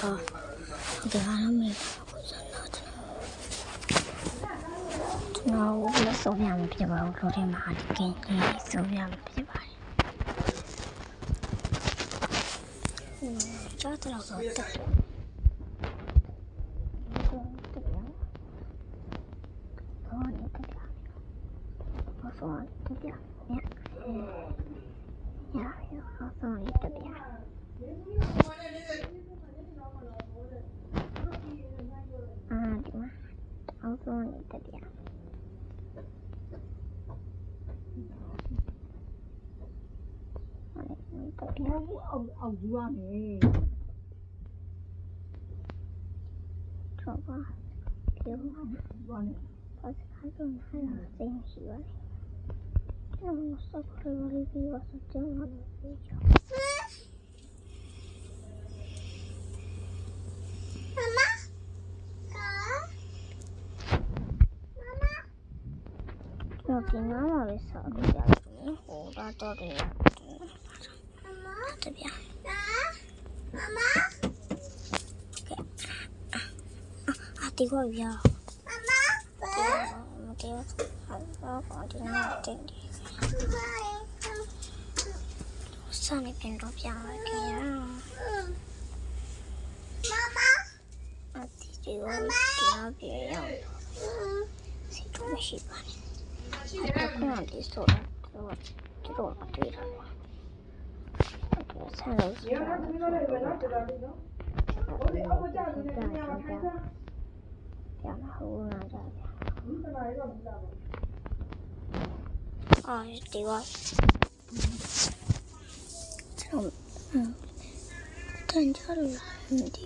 ဒီဟာတော့မေးကျွန်တော်လည်းဆုံးရမှာဖြစ်ပါဘူးလို့ဒီမှာဒီကင်းကြီးဆုံးရမှာဖြစ်ပါတယ်ကျတော့တော့တက်အောင်ယူရမယ်错吧别忘了忘了把它用太阳这样洗完这样我烧开了里边我是这样的睡觉我给妈妈的烧的家里火把到这样这边妈妈ဒီကောပြမမဒီဟာဘာဒီနာတင်ဒီစနေပြန်တော့ပြန်လာခင်ဗျာမမအတီဒီရောပြန်ပြေရောက်စီတော့မရှိပါနဲ့အခုကဒီဆိုတော့မတွေ့တာဆန်လို့ပြန်လာဟိုလာကြအော်ဒီကကျွန်တော်တန်ကြလို့မသိ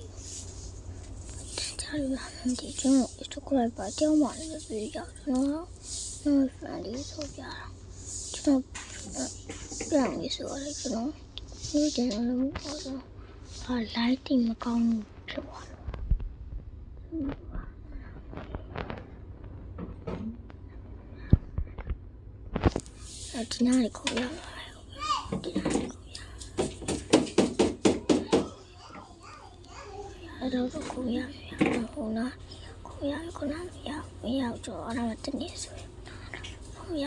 ကျွန်တော်ဒီကိုပါတောင်းမှလည်းပြေးကြနော်ဖန်လေးဆိုပြတာကျွန်တော်ပြန်ပြီးဆိုရတယ်ကျွန်တော်ဒီကျန်လို့လိုက်တင်မကောင်းဘူးဖြစ်သွားဒီနားလေးခေါ်ရအောင်တော့ခေါ်ရဟိုနာခေါ်ရခုနမရောက်တော့အဲ့ဒါတနေ့ဆိုရင်ခေါ်ရ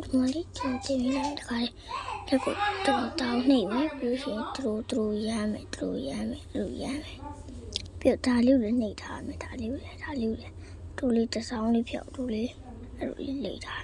ဒီမလေးတင်လိုက်တခါလေကိုတောင်းနေပြီပြီးရင်သူရမ်းမယ်ပြဒါလေးလည်းနှိပ်ထားမယ်ဒါလေးတူလေးတစ်စောင်းလေးဖြောက်တူလေးအဲ့လိုလေးထား